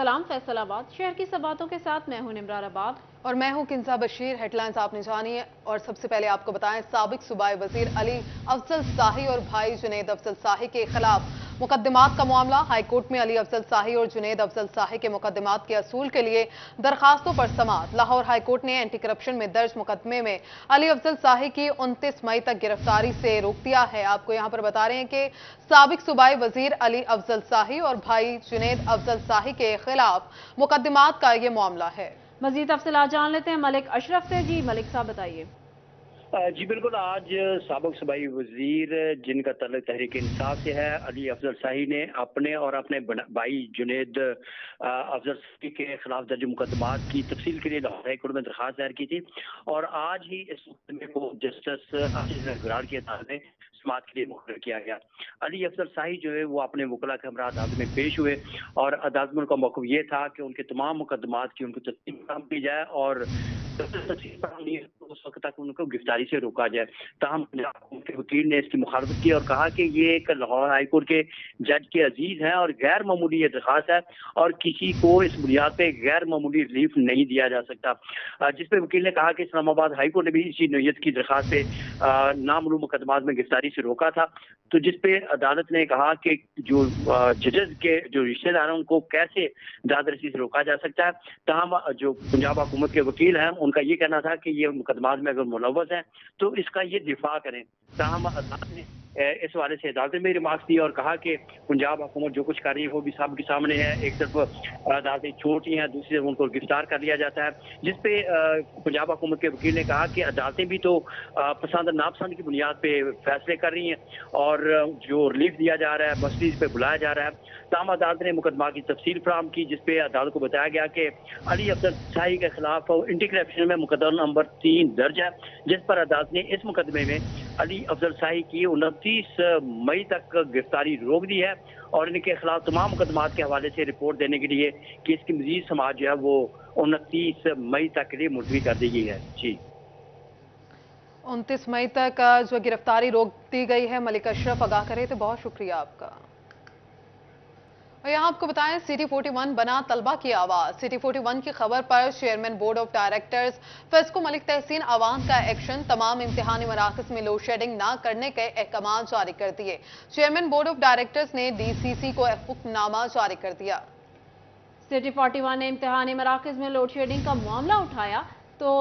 सलाम फैसलाबाद। शहर की सब बातों के साथ मैं हूं निमरार आबाद और मैं हूं किंजा बशीर। हेडलाइंस आपने जानी है और सबसे पहले आपको बताएं, साबिक सूबाई वजीर अली अफजल शाही और भाई जुनैद अफजल शाही के खिलाफ मुकदमात का मामला। हाईकोर्ट में अली अफजल शाही और जुनैद अफजल शाही के मुकदमात के असूल के लिए दरखास्तों पर समाअत। लाहौर हाईकोर्ट ने एंटी करप्शन में दर्ज मुकदमे में अली अफजल शाही की 29 मई तक गिरफ्तारी से रोक दिया है। आपको यहां पर बता रहे हैं कि साबिक सूबाई वजीर अली अफजल शाही और भाई जुनैद अफजल शाही के खिलाफ मुकदमात का ये मामला है। मजीद तफसीलात जान लेते हैं मलिक अशरफ से। जी मलिक साहब बताइए। जी बिल्कुल, आज साबिक सूबाई वजीर जिनका तल्लुक तहरीक इंसाफ से है, अली अफजल शाही ने अपने और अपने भाई जुनैद अफजल शाही के खिलाफ दर्ज मुकदमात की तफसील के लिए लाहौर हाईकोर्ट में दरखास्त दायर की थी और आज ही इस मुकदमे को जस्टिस गुरार की अदालत में समाअत के लिए मुकर्रर किया गया। अली अफजल शाही जो है वो अपने वकला के हमरा अदालत में पेश हुए और अदालत में उनका मौक़िफ़ ये था कि उनके तमाम मुकदमात की उनको तस्दीक फराहम की जाए और उस वक्त तक उनको गिरफ्तारी से रोका जाए। ताहम उनके वकील ने इसकी मुखालफत की और कहा कि ये एक लाहौर हाईकोर्ट के जज के अजीज हैं और गैर मामूली ये दरखास्त है और किसी को इस बुनियाद पे गैर मामूली रिलीफ नहीं दिया जा सकता। जिस पे वकील ने कहा कि इस्लामाबाद हाईकोर्ट ने भी इसी नोयत की दरखास्त पे नामालूम मुकदमात में गिरफ्तारी से रोका था। तो जिस पे अदालत ने कहा कि जो जजेस के जो रिश्तेदार हैं उनको कैसे दादरसी से रोका जा सकता है। ताहम जो पंजाब हुकूमत के वकील हैं उनका ये कहना था कि ये मुकदमात में अगर मुलव्वस हैं तो इसका ये दिफा करें। ताहम अदालत ने इस हवाले से अदालत में रिमार्क्स दिए और कहा कि पंजाब हुकूमत जो कुछ कर रही है वो भी सबके सामने है। एक तरफ अदालतें छोटी हैं, दूसरी तरफ उनको गिरफ्तार कर लिया जाता है। जिस पे पंजाब हुकूमत के वकील ने कहा कि अदालतें भी तो पसंद नापसंद की बुनियाद पे फैसले कर रही हैं और जो रिलीफ दिया जा रहा है मसलिस पे बुलाया जा रहा है। ताहम अदालत ने मुकदमा की तफसील फराहम की जिस पे अदालत को बताया गया कि अली अफजल शाही के खिलाफ एंटी करप्शन में मुकदमा नंबर 3 दर्ज है, जिस पर अदालत ने इस मुकदमे में अली अफजल शाही की 29 मई तक गिरफ्तारी रोक दी है और इनके खिलाफ तमाम मुकदमात के हवाले से रिपोर्ट देने के लिए कि इसकी मजीद समाअत जो है वो 29 मई तक के लिए मुलतवी कर दी गई है। जी 29 मई तक जो गिरफ्तारी रोक दी गई है। मलिक अशरफ आगाह करे थे, बहुत शुक्रिया आपका। और यहाँ आपको बताएं, सिटी 41 बना तलबा की आवाज। सिटी 41 की खबर पर chairman board of directors FESCO Malik Tehseen Awan का एक्शन। तमाम इम्तिहानी मराकज में लोड शेडिंग न करने के अहकाम जारी कर दिए। चेयरमैन बोर्ड ऑफ डायरेक्टर्स ने DCC को हुक्मनामा जारी कर दिया। सिटी 41 ने इम्तिहानी मराकज में लोड शेडिंग का मामला उठाया तो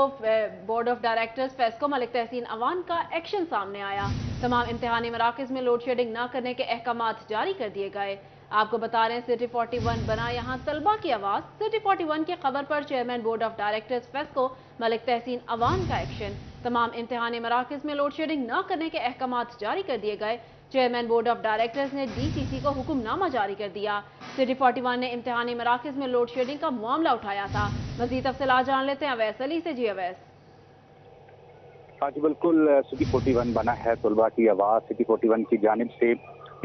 board of directors FESCO Malik Tehseen Awan का एक्शन सामने आया। तमाम इम्तिहानी मराकज में लोड शेडिंग न करने के अहकाम जारी कर दिए गए। आपको बता रहे हैं सिटी 41 बना यहाँ तलबा की आवाज। सिटी 41 की खबर पर chairman board of directors FESCO Malik Tehseen Awan का एक्शन। तमाम इम्तिहानी मराकज में लोड शेडिंग न करने के अहकाम जारी कर दिए गए। चेयरमैन बोर्ड ऑफ डायरेक्टर्स ने DCC को हुक्मनामा जारी कर दिया। सिटी 41 ने इम्तिहानी मराकज में लोड शेडिंग का मामला उठाया था। मजीद तफसीलात जान लेते हैं अवैस अली से। जी अवैस। हाँ जी बिल्कुल, सिटी 41 बना है तलबा की आवाज़। सिटी 41 की जानिब से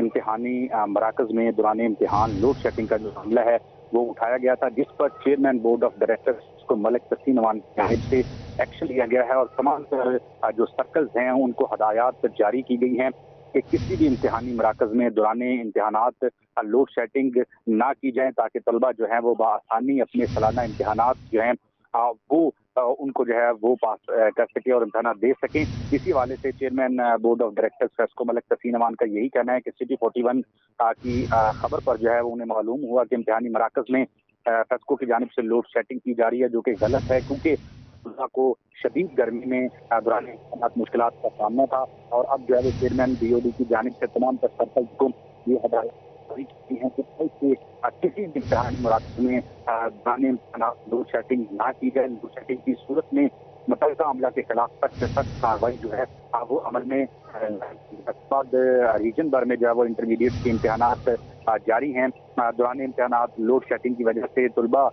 इम्तिहानी मराकज में दौरान इम्तिहान लोड शेडिंग का जो मामला है वो उठाया गया था, जिस पर चेयरमैन बोर्ड ऑफ डायरेक्टर्स को मलिक तहसीन अवान की जानिब से एक्शन लिया गया है और तमाम जो सर्कल्स हैं उनको हदायत जारी की गई हैं कि किसी भी इम्तिहानी मराकज में दौरान इम्तिहानात लोड शेडिंग ना की जाए ताकि तलबा जो है वो बआसानी अपने सालाना इम्तिहानात जो हैं वो उनको जो है वो पास कर सके और इम्तहान दे सकें। इसी हवाले से chairman board of directors FESCO Malik Tehseen Awan का यही कहना है कि सिटी 41 की खबर पर जो है वो उन्हें मालूम हुआ कि इम्तिहानी मराकज में फेस्को की जानिब से लोड शेडिंग की जा रही है, जो कि गलत है क्योंकि को शदीद गर्मी में दौरान मुश्किलात का सामना था और अब जो है वो चेयरमैन BOD की जानिब से तमाम सर्कल्स को ये हदायत जारी की हैं कि किसी भी इम्तिहानी मराकज में लोड शेडिंग ना की जाए। लोड शेडिंग की सूरत में मुतल्लिका अमला के खिलाफ सख्त से सख्त कार्रवाई जो है वो अमल में रीजन भर में जो है वो इंटरमीडिएट के इम्तिहानात जारी हैं। दौरान इम्तिहानात लोड शेडिंग की वजह से तलबा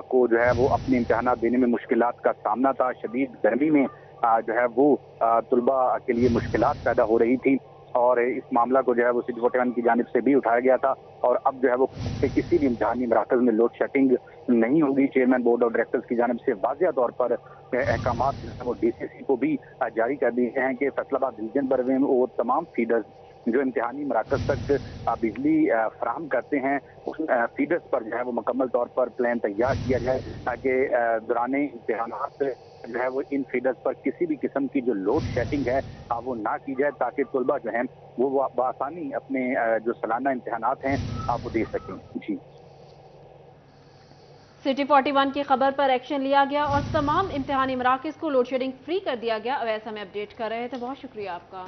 को जो है वो अपने इम्तिहानात देने में मुश्किलात का सामना था। शदीद गर्मी में जो है वो तलबा के लिए मुश्किलात पैदा हो रही थी और इस मामला को जो है वो सिटी 41 की जानिब से भी उठाया गया था और अब जो है वो किसी भी इम्तिहानी मराकज में लोड शेडिंग नहीं होगी। चेयरमैन बोर्ड ऑफ डायरेक्टर्स की जानिब से वाज़िया तौर पर अहकाम वो DCC को भी जारी कर दिए हैं कि फैसलाबाद रीजन भर में वो तमाम फीडर्स جو امتحانی مراکز تک بجلی فراہم کرتے ہیں اس فیڈرز پر جو ہے وہ مکمل طور پر پلان تیار کیا جائے تاکہ دوران امتحانات جو ہے وہ ان فیڈرز پر کسی بھی قسم کی جو لوڈ شیڈنگ ہے وہ نہ کی جائے تاکہ طلبہ جو ہیں وہ بآسانی اپنے جو سالانہ امتحانات ہیں وہ دے سکیں. جی سٹی 41 کی خبر پر ایکشن لیا گیا اور تمام امتحانی مراکز کو لوڈ شیڈنگ فری کر دیا گیا. اویس ہمیں اپڈیٹ کر رہے تھے، بہت شکریہ آپ کا.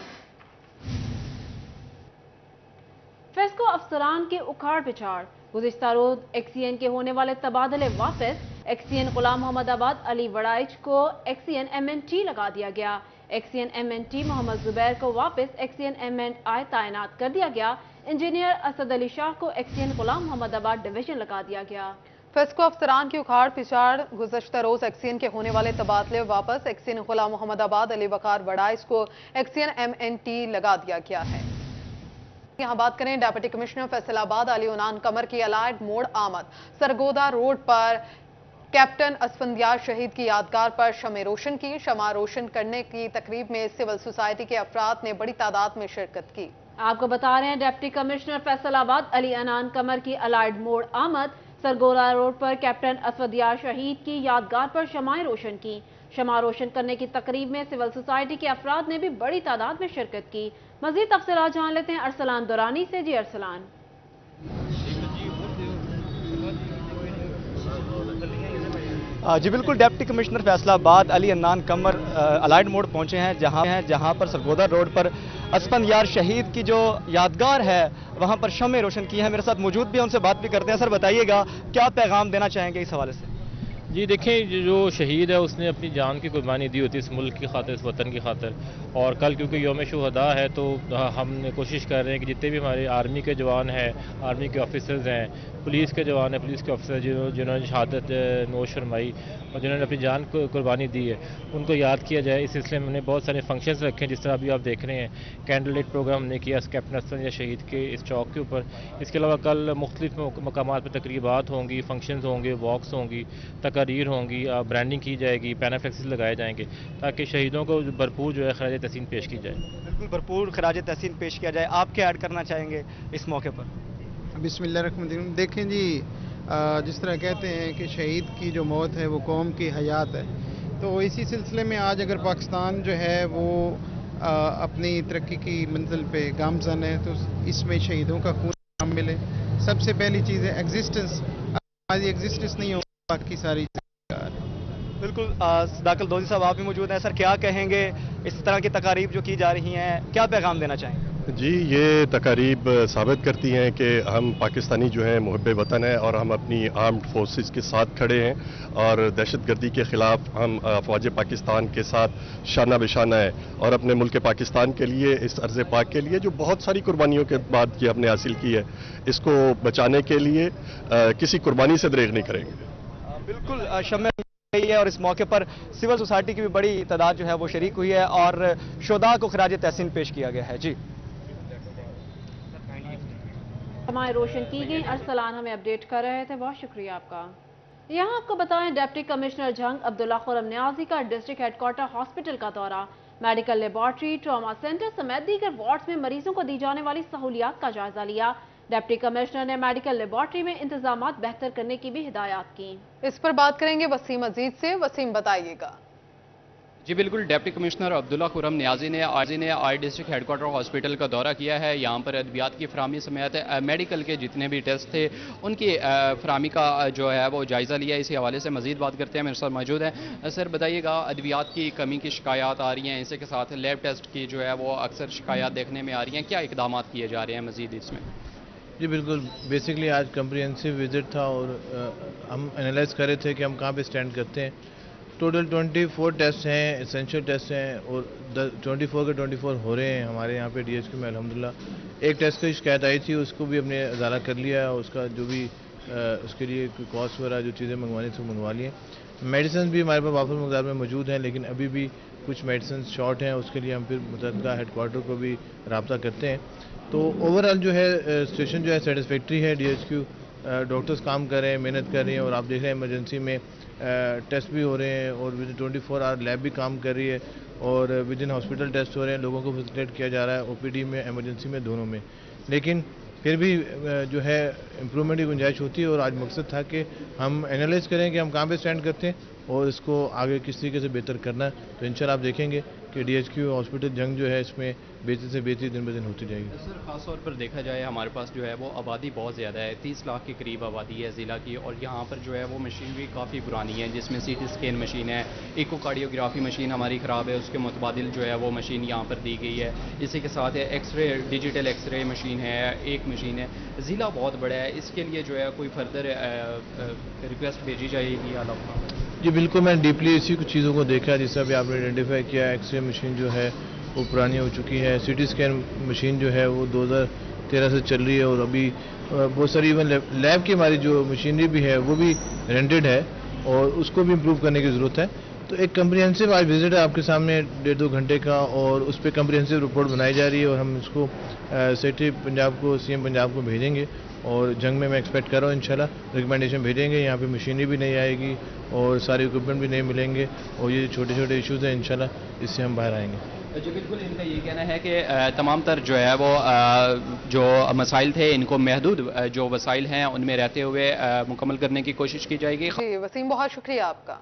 فیسکو افسران کے اکھاڑ پچھاڑ، گزشتہ روز ایکسین کے ہونے والے تبادلے واپس. ایکسین غلام محمد آباد علی وڑائچ کو ایکسین MNT لگا دیا گیا. ایکسین MNT محمد زبیر کو واپس ایکسین MNI تعینات کر دیا گیا. انجینئر اسد علی شاہ کو ایکسین غلام محمد آباد ڈویژن لگا دیا گیا. فیسکو افسران کی اکھاڑ پچھاڑ، گزشتہ روز ایکسین کے ہونے والے تبادلے واپس. ایکسین غلام محمد آباد علی وقار وڑائچ کو ایکسین MNT لگا دیا گیا ہے. یہاں بات کریں ڈیپٹی کمشنر فیصل آباد علی عنان قمر کی الائڈ موڑ آمد. سرگودا روڈ پر کیپٹن اسفندیار شہید کی یادگار پر شمع روشن کی. شمع روشن کرنے کی تقریب میں سول سوسائٹی کے افراد نے بڑی تعداد میں شرکت کی. آپ کو بتا رہے ہیں ڈیپٹی کمشنر فیصل آباد علی عنان قمر کی الائڈ موڑ آمد. سرگودا روڈ پر کیپٹن اسفندیار شہید کی یادگار پر شمعیں روشن کی. شمع روشن کرنے کی تقریب میں سول سوسائٹی کے افراد نے بھی بڑی تعداد میں شرکت کی. مزید تفصیلات جان لیتے ہیں ارسلان دورانی سے. جی ارسلان. جی بالکل، ڈیپٹی کمشنر فیصل آباد علی عنان قمر الائڈ موڑ پہنچے ہیں جہاں پر سرگودا روڈ پر اسفندیار شہید کی جو یادگار ہے وہاں پر شمع روشن کی ہے. میرے ساتھ موجود بھی ہیں، ان سے بات بھی کرتے ہیں. سر بتائیے گا کیا پیغام دینا چاہیں گے اس حوالے سے؟ جی دیکھیں، جو شہید ہے اس نے اپنی جان کی قربانی دی ہوتی ہے اس ملک کی خاطر، اس وطن کی خاطر. اور کل کیونکہ یوم شہداء ہے تو ہم نے کوشش کر رہے ہیں کہ جتنے بھی ہمارے آرمی کے جوان ہیں، آرمی کے آفیسرز ہیں، پولیس کے جوان ہیں، پولیس کے آفیسر جنہوں نے شہادت نوش فرمائی اور جنہوں نے اپنی جان کو قربانی دی ہے، ان کو یاد کیا جائے. اس سلسلے میں ہم نے بہت سارے فنکشنز رکھے ہیں، جس طرح ابھی آپ دیکھ رہے ہیں کینڈل لائٹ پروگرام ہم نے کیا کیپٹن اسفندیار شہید کے اس چوک کے اوپر. اس کے علاوہ کل مختلف مقامات پر تقریبات ہوں گی، فنکشنز ہوں گے، واکس ہوں گی، تقاریر ہوں گی، برانڈنگ کی جائے گی، پینافلیکسز لگائے جائیں گے تاکہ شہیدوں کو بھرپور جو ہے خراج تحسین پیش کی جائے. بالکل بھرپور خراج تحسین پیش کیا جائے. آپ کیا ایڈ کرنا چاہیں گے اس موقع پر؟ بسم اللہ الرحمن الرحیم. دیکھیں جی، جس طرح کہتے ہیں کہ شہید کی جو موت ہے وہ قوم کی حیات ہے، تو اسی سلسلے میں آج اگر پاکستان جو ہے وہ اپنی ترقی کی منزل پہ گامزن ہے تو اس میں شہیدوں کا خون کام ملے. سب سے پہلی چیز ہے ایگزسٹنس. ہماری ایگزسٹنس نہیں ہو باقی ساری چیزیں. بالکل، صداقت دوزی صاحب آپ بھی موجود ہیں. سر کیا کہیں گے اس طرح کی تقاریب جو کی جا رہی ہیں، کیا پیغام دینا چاہیں گے؟ جی، یہ تقاریب ثابت کرتی ہیں کہ ہم پاکستانی جو ہیں محب وطن ہیں اور ہم اپنی آرمڈ فورسز کے ساتھ کھڑے ہیں اور دہشت گردی کے خلاف ہم افواج پاکستان کے ساتھ شانہ بشانہ ہیں اور اپنے ملک پاکستان کے لیے، اس ارض پاک کے لیے جو بہت ساری قربانیوں کے بعد یہ ہم نے حاصل کی ہے، اس کو بچانے کے لیے کسی قربانی سے دریغ نہیں کریں گے. بالکل، شمع ہے اور اس موقع پر سول سوسائٹی کی بھی بڑی تعداد جو ہے وہ شریک ہوئی ہے اور شہداء کو خراج تحسین پیش کیا گیا ہے. جی شمعیں روشن کی گئی. ارسلان ہمیں اپڈیٹ کر رہے تھے، بہت شکریہ آپ کا. یہاں آپ کو بتائیں ڈیپٹی کمشنر جنگ عبداللہ خرم نیازی کا ڈسٹرکٹ ہیڈ کوارٹر ہاسپٹل کا دورہ. میڈیکل لیبارٹری، ٹراما سینٹر سمیت دیگر وارڈز میں مریضوں کو دی جانے والی سہولیات کا جائزہ لیا. ڈیپٹی کمشنر نے میڈیکل لیبارٹری میں انتظامات بہتر کرنے کی بھی ہدایات کی. اس پر بات کریں گے وسیم عزیز سے. وسیم بتائیے گا. جی بالکل، ڈیپٹی کمشنر عبداللہ خرم نیازی نے آئی ڈسٹرکٹ ہیڈ کوارٹر ہاسپٹل کا دورہ کیا ہے. یہاں پر ادویات کی فراہمی سمیت میڈیکل کے جتنے بھی ٹیسٹ تھے ان کی فراہمی کا جو ہے وہ جائزہ لیا. اسی حوالے سے مزید بات کرتے ہیں، میرے ساتھ موجود ہیں. سر بتائیے گا، ادویات کی کمی کی شکایات آ رہی ہیں، اسی کے ساتھ لیب ٹیسٹ کی جو ہے وہ اکثر شکایات دیکھنے میں آ رہی ہیں، کیا اقدامات کیے جا رہے ہیں مزید اس میں؟ جی بالکل، بیسکلی آج کمپریہنسو وزٹ تھا اور ہم انالائز کر رہے تھے کہ ہم کہاں پہ سٹینڈ کرتے ہیں. ٹوٹل 24 ٹیسٹ ہیں، اسینشل ٹیسٹ ہیں اور 24 کے 24 ہو رہے ہیں ہمارے یہاں پہ DHQ میں الحمدللہ. ایک ٹیسٹ کی شکایت آئی تھی، اس کو بھی ہم نے ازالہ کر لیا، اس کا جو بھی اس کے لیے کاسٹ وغیرہ جو چیزیں منگوانی تھی منگوا لی ہیں. میڈیسنز بھی ہمارے پاس وافر مقدار میں موجود ہیں، لیکن ابھی بھی کچھ میڈیسنز شارٹ ہیں، اس کے لیے ہم پھر متعلقہ ہیڈ کوارٹر کو بھی رابطہ کرتے ہیں. تو اوورآل جو ہے سچویشن جو ہے سیٹسفیکٹری ہے. DHQ डॉक्टर्स काम कर रहे हैं, मेहनत कर रही हैं, और आप देख रहे हैं इमरजेंसी में टेस्ट भी हो रहे हैं, और विद 24 आवर लैब भी काम कर रही है, और विद इन हॉस्पिटल टेस्ट हो रहे हैं, लोगों को फैसिलिटेट किया जा रहा है ओपीडी में, इमरजेंसी में, दोनों में। लेकिन फिर भी जो है इम्प्रूवमेंट की गुंजाइश होती है, और आज मकसद था कि हम एनालाइज करें कि हम कहाँ पे स्टैंड करते हैं और इसको आगे किस तरीके से बेहतर करना है। तो इंशाल्लाह आप देखेंगे कि DHQ हॉस्पिटल जंग जो है इसमें बेहतर से बेहतरी दिन ब दिन होती जाएगी। सर ख़ास तौर पर देखा जाए हमारे पास जो है वो आबादी बहुत ज़्यादा है, 30 लाख के करीब आबादी है ज़िला की, और यहाँ पर जो है वो मशीनरी काफ़ी पुरानी है, जिसमें CT स्कैन मशीन है, इकोकार्डियोग्राफी मशीन हमारी ख़राब है, उसके मुतबादिल जो है वो मशीन यहाँ पर दी गई है। इसी के साथ है एक्सरे, डिजिटल एक्सरे मशीन है, एक मशीन है। ज़िला बहुत बड़ा है, इसके लिए जो है कोई फर्दर रिक्वेस्ट भेजी जाएगी आला? जी बिल्कुल, मैंने डीपली इसी कुछ चीज़ों को देखा, जिससे भी आपने आइडेंटिफाई किया। एक्सरे मशीन जो है वो पुरानी हो चुकी है, CT स्कैन मशीन जो है वो 2013 से चल रही है, और अभी बहुत सारी इवन लैब की हमारी जो मशीनरी भी है वो भी रेंटेड है, और उसको भी इम्प्रूव करने की ज़रूरत है। तो एक कम्प्रिहेंसिव आज विजिट है आपके सामने 1.5-2 घंटे का, और उस पर कम्प्रिहेंसिव रिपोर्ट बनाई जा रही है, और हम इसको सेक्रेटरी पंजाब को, CM पंजाब को भेजेंगे, और जंग में मैं एक्सपेक्ट कर रहा हूँ इंशाल्लाह रिकमेंडेशन भेजेंगे। यहाँ पे मशीनरी भी नहीं आएगी और सारे इक्विपमेंट भी नहीं मिलेंगे, और ये छोटे छोटे इश्यूज़ हैं, इंशाल्लाह इससे हम बाहर आएंगे। जी बिल्कुल, इनका ये कहना है कि तमाम तर जो है वो जो मसाइल थे इनको महदूद जो वसाइल हैं उनमें रहते हुए मुकम्मल करने की कोशिश की जाएगी। जी वसीम, बहुत शुक्रिया आपका।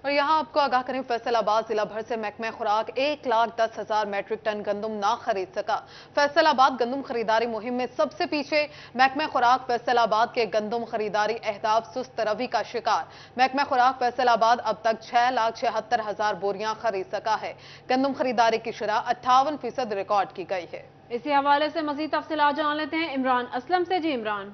और यहाँ आपको आगाह करें, फैसलाबाद जिला भर से महकमा खुराक 1,10,000 मैट्रिक टन गंदम ना खरीद सका। फैसलाबाद गंदम खरीदारी मुहिम में सबसे पीछे महकमा खुराक फैसलाबाद के गंदम खरीदारी अहदाफ सुस्त रवि का शिकार। महकमा खुराक फैसलाबाद अब तक 6,76,000 बोरियां खरीद सका है। गंदम खरीदारी की शरह 58% रिकॉर्ड की गई है। इसी हवाले से मजीद तफसीलात जान लेते हैं इमरान असलम से। जी इमरान।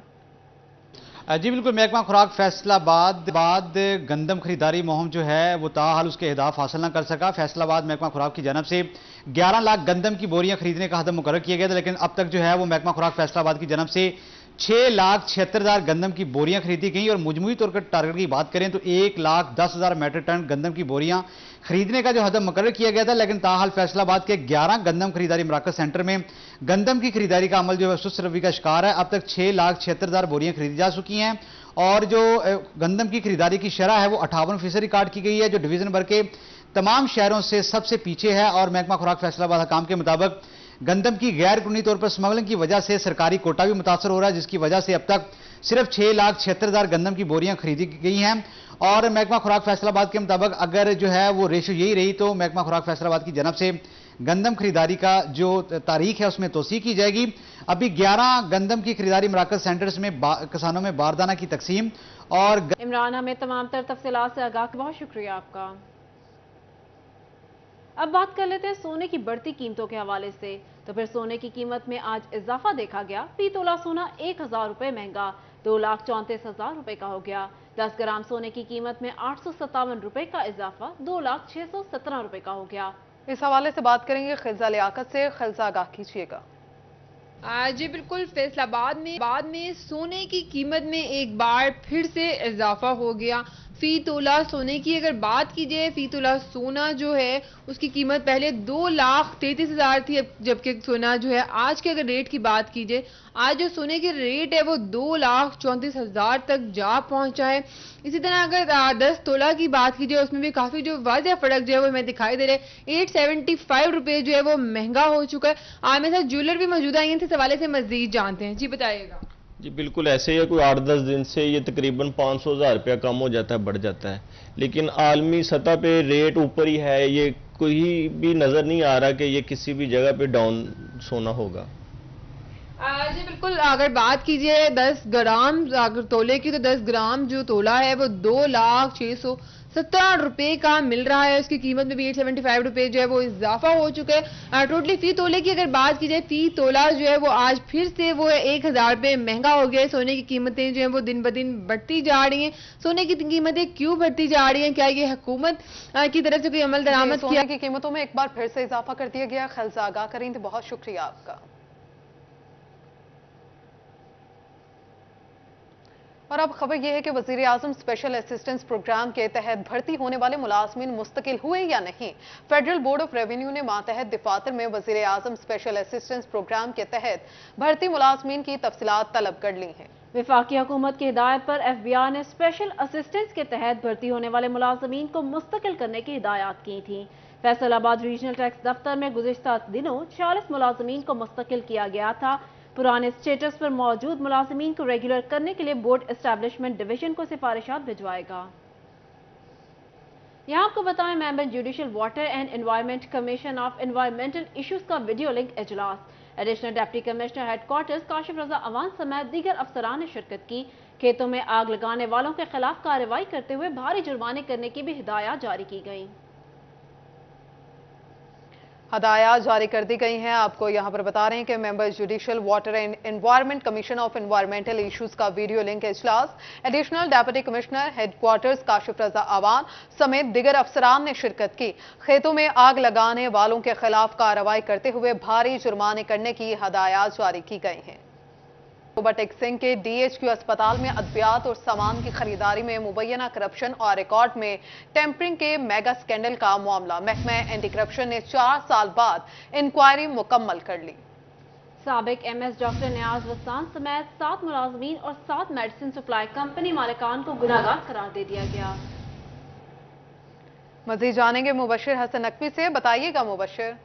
जी बिल्कुल, महकमा खुराक फैसलाबाद बाद गंदम खरीदारी मुहिम जो है वो ताहाल उसके अहदाफ हासिल न कर सका। फैसलाबाद महकमा खुराक की जानब से 11 लाख गंदम की बोरियां खरीदने का हदफ मुकर्रर किया गया था, लेकिन अब तक जो है वो महकमा खुराक फैसलाबाद की जानब से 6,76,000 गंदम की बोरियां खरीदी गई, और मजमूई तौर पर टारगेट की बात करें तो 1,10,000 मैट्रिक टन गंदम की बोरियां खरीदने का जो हदफ मुकर्रर किया गया था। लेकिन ताहाल फैसलाबाद के 11 गंदम खरीदारी मराकज सेंटर में गंदम की खरीदारी का अमल जो है सुस्त रवि का शिकार है। अब तक 6,76,000 बोरियां खरीदी जा चुकी हैं, और जो गंदम की खरीदारी की शरह है वो 58% रिकॉर्ड की गई है, जो डिवीजन भर के तमाम शहरों से सबसे पीछे है। और महकमा खुराक फैसलाबाद हकाम के मुताबिक गंदम की गैर कानूनी तौर पर स्मगलिंग की वजह से सरकारी कोटा भी मुतासर हो रहा है, जिसकी वजह से अब तक सिर्फ 6,76,000 गंदम की बोरियां खरीदी गई हैं। और महकमा खुराक फैसलाबाद के मुताबिक अगर जो है वो रेशो यही रही तो महकमा खुराक फैसलाबाद की जानब से गंदम खरीदारी का जो तारीख है उसमें तोसी की जाएगी। अभी 11 गंदम की खरीदारी मराकज सेंटर्स में किसानों में बारदाना की तकसीम। और इमरान, हमें तमाम तर तफसीलात से आगाह, बहुत शुक्रिया आपका। अब बात कर लेते हैं सोने की बढ़ती कीमतों के हवाले से। तो फिर सोने की कीमत में आज इजाफा देखा गया। फी तोला सोना 1,000 रुपए महंगा 2,34,000 रुपए का हो गया। 10 ग्राम सोने की कीमत में 857 रुपए का इजाफा 2,06,17 रुपए का हो गया। इस हवाले से बात करेंगे खिलजा लियाकत से। खिलजा आगाह कीजिएगा। जी बिल्कुल, फैसलाबाद में सोने की कीमत में एक बार फिर से इजाफा हो गया। फी तोला सोने की अगर बात की जाए, फी तोला सोना जो है उसकी कीमत पहले 2,33,000 थी, जबकि सोना जो है आज के अगर रेट की बात की जाए, आज जो सोने के रेट है वो 2,34,000 तक जा पहुंचा है। इसी तरह अगर 10 तोला की बात की जाए, उसमें भी काफी जो वाज़ह फर्क जो है वो हमें दिखाई दे रहा है। 875 रुपए जो है वो महंगा हो चुका है। मेरे साथ ज्वेलर भी मौजूद है, इनसे सवाले से मजीद जानते हैं। जी बताइएगा। जी बिल्कुल, ऐसे ही है, कोई 8-10 दिन से ये तकरीबन 500,000 रुपया कम हो जाता है, बढ़ जाता है, लेकिन आलमी सतह पे रेट ऊपर ही है। ये कोई भी नज़र नहीं आ रहा कि ये किसी भी जगह पे डाउन सोना होगा। जी बिल्कुल, अगर बात कीजिए 10 ग्राम अगर तोले की, तो 10 ग्राम जो तोला है वो 2,06,17 रुपए का मिल रहा है। उसकी कीमत में भी 875 रुपए जो है वो इजाफा हो चुका है। टोटली फी तोले की अगर बात की जाए, फी तोला जो है वो आज फिर से वो 1,000 रुपए महंगा हो गया है। सोने की कीमतें जो है वो दिन ब दिन बढ़ती जा रही हैं। सोने की कीमतें क्यों बढ़ती जा रही हैं? क्या ये हुकूमत की तरफ से कोई अमल दरामद किया? सोने की कीमतों में एक बार फिर से इजाफा कर दिया गया। खिलजा आगाह करें, तो बहुत शुक्रिया आपका। और अब खबर यह है कि वजीर आजम स्पेशल असिस्टेंस प्रोग्राम के तहत भर्ती होने वाले मुलाजमीन मुस्तकिल हुए या नहीं। फेडरल बोर्ड ऑफ रेवेन्यू ने मातहत दफातर में वजीर आजम स्पेशल असिस्टेंस प्रोग्राम के तहत भर्ती मुलाजमीन की तफसीलात तलब कर ली हैं। वफाकी हुकूमत की हिदायत पर FBI ने स्पेशल असिस्टेंस के तहत भर्ती होने वाले मुलाजमीन को मुस्तकिल करने की हिदायत की थी। फैसलाबाद रीजनल टैक्स दफ्तर में गुज़िश्ता दिनों 40 मुलाजमीन को मुस्तकिल किया गया था। पुराने स्टेटस पर मौजूद मुलाजमीन को रेगुलर करने के लिए बोर्ड एस्टैब्लिशमेंट डिवीजन को सिफारिशात भिजवाएगा। यहाँ आपको बताएं, member judicial water and environment commission of environmental issues का वीडियो लिंक इजलास। Additional deputy commissioner headquarters Kashif Raza Awan समेत दीगर अफसरान ने शिरकत की। खेतों में आग लगाने वालों के खिलाफ कार्रवाई करते हुए भारी जुर्माने करने की भी हिदायत जारी की गई। हदायत जारी कर दी गई हैं। आपको यहां पर बता रहे हैं कि member judicial water and environment commission of environmental issues का वीडियो लिंक इजलास additional deputy commissioner headquarters Kashif Raza Awan समेत दिगर अफसरान ने शिरकत की। खेतों में आग लगाने वालों के खिलाफ कार्रवाई करते हुए भारी जुर्माने करने की हदायत जारी की गई हैं। टेक सिंह के DHQ अस्पताल में अद्वियात और सामान की खरीदारी में मुबैना करप्शन और रिकॉर्ड में टेम्परिंग के मेगा स्कैंडल का मामला। महकमा एंटी करप्शन ने 4 साल बाद इंक्वायरी मुकम्मल कर ली। साबिक MS डॉक्टर नियाज वस्तान समेत 7 मुलाजमीन और 7 मेडिसिन सप्लाई कंपनी मालिकान को गुनाहगार करार दे दिया गया। मजीद जानेंगे मुबशिर हसन नकवी से। बताइएगा मुबशिर।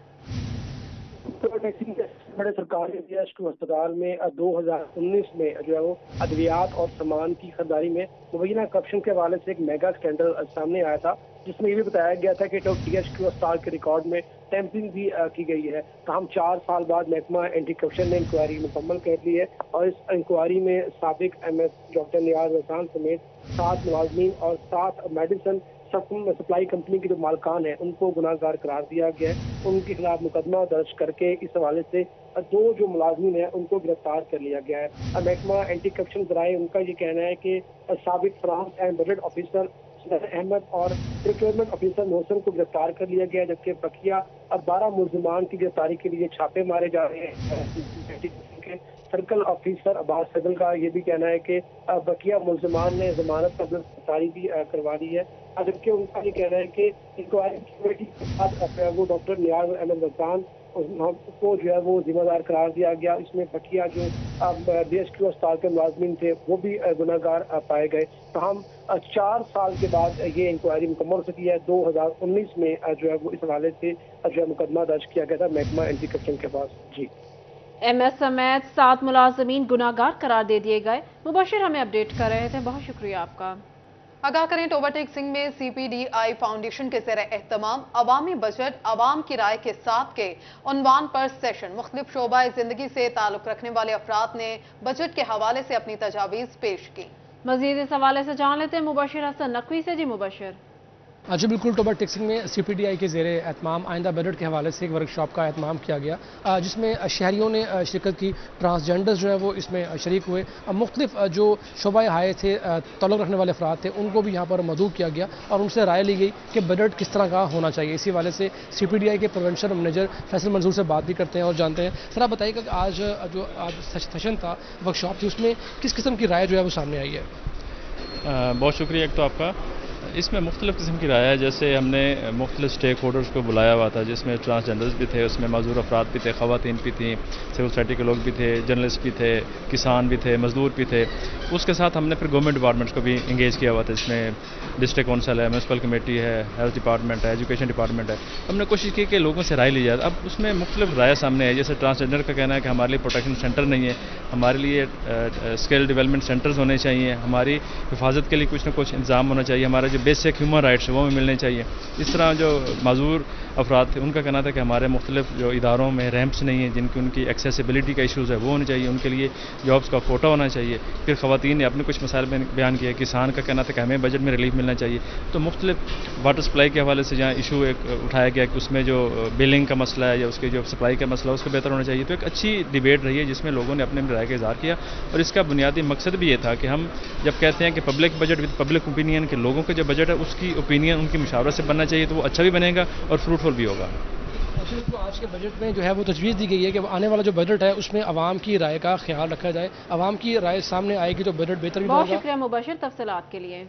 बड़े सरकारी DHQ अस्पताल में 2019 में जो है वो अद्वियात और सामान की खरीदारी में मुबैना करप्शन के हवाले से एक मेगा स्कैंडल सामने आया था, जिसमें ये भी बताया गया था कि DHQ अस्पताल के रिकॉर्ड में टेम्परिंग भी की गई है। तमाम 4 साल बाद महकमा एंटी करप्शन ने इंक्वायरी मुकम्मल कर ली है और इस इंक्वायरी में साबिक MS डॉक्टर नियाज वस्तान समेत 7 मुलाजमीन और 7 मेडिसिन सप्लाई कंपनी के जो मालकान हैं उनको गुनाहगार करार दिया गया है। उनके खिलाफ मुकदमा दर्ज करके इस हवाले से 2 जो मुलाजमीन हैं उनको गिरफ्तार कर लिया गया है। महकमा एंटी करप्शन जराए उनका ये कहना है कि साबिक finance and budget officer Ahmad और प्रोक्योरमेंट ऑफिसर मोहसिन को गिरफ्तार कर लिया गया, जबकि बकिया 12 मुलजमान की गिरफ्तारी के लिए छापे मारे जा रहे हैं। सर्कल ऑफिसर अब्बास सगल का ये भी कहना है कि बकिया मुलजमान ने जमानत पर गिरफ्तारी भी करवा दी है, जबकि उनका ये कहना है कि इंक्वायरी कमेटी के साथ वो डॉक्टर नियाज अहमद वस्तान को जो है वो जिम्मेदार करार दिया गया। इसमें बकिया जो DHQ अस्पताल के मुलाजमीन थे वो भी गुनाहगार पाए गए। तो हम 4 साल के बाद ये इंक्वायरी मुकम्मल हो सकी है। 2019 में जो है वो इस हवाले से जो है मुकदमा दर्ज किया गया था महकमा एंटी करप्शन के पास। जी MS समेत 7 मुलाजमीन गुनाहगार करार दे दिए गए। मुबशिर हमें अपडेट कर रहे थे, बहुत शुक्रिया आपका। आगाह करें, टोबाटेक सिंह में CPDI फाउंडेशन के ज़ेर एहतमाम अवामी बजट अवाम की राय के साथ के उन्वान पर सेशन मुख्तलिफ शोबाए जिंदगी से ताल्लुक रखने वाले अफराद ने बजट के हवाले से अपनी तजावीज़ पेश की। मजीद इस हवाले से जान लेते हैं मुबशिर हसन नकवी से। जी मुबशिर। जी बिल्कुल, टोबाटेक सिंह में CPDI के ज़ेरे एहतमाम आइंदा बजट के हवाले से एक वर्कशॉप का एहतमाम किया गया, जिसमें शहरियों ने शिरकत की। ट्रांसजेंडर्स जो है वो इसमें शरीक हुए। मुख्तलिफ जो शोबाए हाय थे, ताल्लुक रखने वाले अफराद थे, उनको भी यहाँ पर मदऊ किया गया और उनसे राय ली गई कि बजट किस तरह का होना चाहिए। इसी हवाले से CPDI के प्रोवेंशन मैनेजर फैसल मंजूर से बात भी करते हैं और जानते हैं। सर आप बताइएगा कि आज सेशन था, वर्कशॉप थी, उसमें किस किस्म की राय जो है वो सामने आई है? बहुत शुक्रिया एक तो आपका। इसमें मुख्तलिफ़ किस्म की राय है। जैसे हमने मुख्तलिफ स्टेक होल्डर्स को बुलाया हुआ था, जिसमें ट्रांसजेंडर्स भी थे, उसमें माजूर अफराद भी थे, ख़वातीन भी थी, सिविल सोसाइटी के लोग भी थे, जर्नलिस्ट भी थे, किसान भी थे, मजदूर भी थे। उसके साथ हमने फिर गवर्नमेंट डिपार्टमेंट्स को भी इंगेज किया हुआ था। इसमें डिस्ट्रिक्ट काउंसिल है, म्यूनसिपल कमेटी है, हेल्थ डिपार्टमेंट है, एजुकेशन डिपार्टमेंट है। हमने कोशिश की कि लोगों से राय ली जाए। अब उसमें मुख्तलिफ राय सामने है। जैसे ट्रांसजेंडर का कहना है कि हमारे लिए प्रोटेक्शन सेंटर नहीं है, हमारे लिए स्किल डेवलपमेंट सेंटर्स होने चाहिए, हमारी हिफाजत के लिए कुछ ना कुछ इंतजाम होना चाहिए, हमारे जो बेसिक ह्यूमन राइट्स वो भी मिलने चाहिए। इस तरह जो माजूर अफराद थे उनका कहना था कि हमारे मुख्तलिफ जो इदारों में रैंप्स नहीं है, जिनकी उनकी एक्सेसिबिलिटी का इशूज़ है वो होने चाहिए, उनके लिए जॉब्स का कोटा होना चाहिए। फिर ख़वातीन ने अपने कुछ मसाइल बयान किए। किसान का कहना था कि हमें बजट में रिलीफ मिलना चाहिए। तो मुख्तलिफ वाटर सप्लाई के हवाले से जहाँ इशू एक उठाया गया कि उसमें जो बिलिंग का मसला है या उसके जो सप्लाई का मसला है उसको बेहतर होना चाहिए। तो एक अच्छी डिबेट रही है जिसमें लोगों ने अपने राय का इज़हार किया और इसका बुनियादी मकसद भी ये था कि हम जब कहते हैं कि public budget with public opinion, के लोगों का जो बजट है उसकी ओपिनियन उनकी मुशावरत से बनना चाहिए, तो वो अच्छा भी बनेगा और फ्रूटफुल भी होगा। तो आज के बजट में जो है वो तजवीज़ दी गई है कि आने वाला जो बजट है उसमें आवाम की राय का ख्याल रखा जाए, आवाम की राय सामने आएगी तो बजट बेहतर भी बहुत होगा। शुक्रिया मुबशिर तफसीलात के लिए।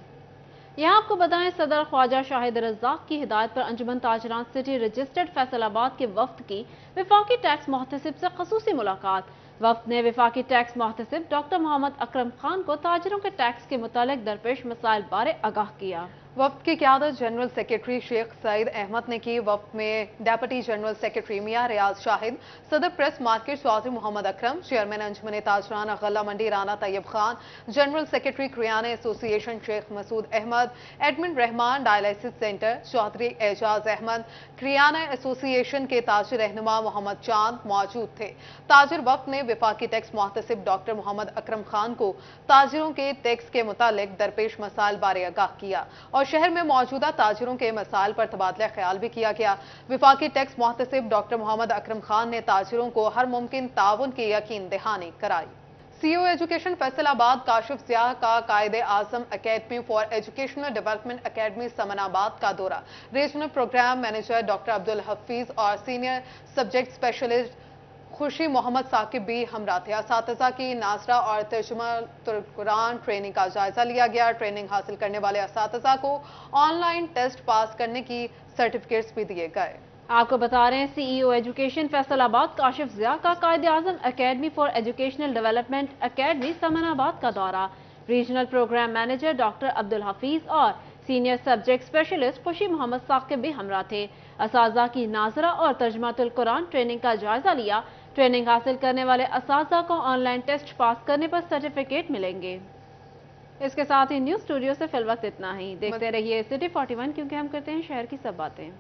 यहाँ आपको बताएं, सदर ख्वाजा शाहिद रज़ाक की हिदायत पर अंजुमन ताजरान सिटी रजिस्टर्ड फैसलाबाद के वफ्द की विफाकी टैक्स मोहतसिब से खसूसी मुलाकात। वफ्द ने विफाकी टैक्स मोहतसिब डॉक्टर मोहम्मद अकरम खान को ताजरों के टैक्स के मुतालिक दरपेश मसाइल बारे आगाह किया। वफ्द की क़यादत जनरल सेक्रेटरी शेख सईद अहमद ने की। वफ्द में deputy general secretary Mian Riaz Shahid, सदर press market Chaudhry Mohammad Akram, chairman Anjuman Tajiran Ghalla Mandi Rana Tayyab Khan, general secretary Kiryana association Sheikh Masood Ahmad, admin Rehman dialysis centre Chaudhry Ijaz Ahmad, Kiryana association के ताजिर रहनुमा मोहम्मद चांद मौजूद थे। ताजिर वफ्द ने विफाकी टैक्स मोहतसिब डॉक्टर मोहम्मद अकरम खान को ताजिरों के टैक्स के मुतालिक दरपेश मसाइल बारे आगाह किया और शहर में मौजूदा ताजिरों के मसाइल पर तबादला ख्याल भी किया गया। विफाकी टैक्स मोहतसिब डॉक्टर मोहम्मद अकरम खान ने ताजिरों को हर मुमकिन ताउन की यकीन दहानी कराई। सीईओ एजुकेशन फैसलाबाद काशिफ ज़िया का Quaid Azam academy for educational development academy Samanabad का दौरा। Regional programme manager doctor Abdul Hafeez और सीनियर सब्जेक्ट स्पेशलिस्ट खुशी मोहम्मद साकिब भी हमरा थे। असातिज़ा की नाजरा और तर्जुमातुल कुरान ट्रेनिंग का जायजा लिया गया। ट्रेनिंग हासिल करने वाले असातिज़ा को ऑनलाइन टेस्ट पास करने की सर्टिफिकेट्स भी दिए गए। आपको बता रहे हैं, सीईओ एजुकेशन फैसलाबाद काशिफ ज़िया का Quaid Azam academy for educational development academy Samanabad का दौरा। Regional programme manager doctor Abdul Hafeez और सीनियर सब्जेक्ट स्पेशलिस्ट खुशी मोहम्मद साकिब भी हमरा थे। असातिज़ा की नाजरा और तर्जुमातुल कुरान ट्रेनिंग का जायजा लिया। ट्रेनिंग हासिल करने वाले असातिज़ा को ऑनलाइन टेस्ट पास करने पर सर्टिफिकेट मिलेंगे। इसके साथ ही न्यूज़ स्टूडियो से फिल वक्त इतना ही। देखते रहिए सिटी 41, क्योंकि हम करते हैं शहर की सब बातें।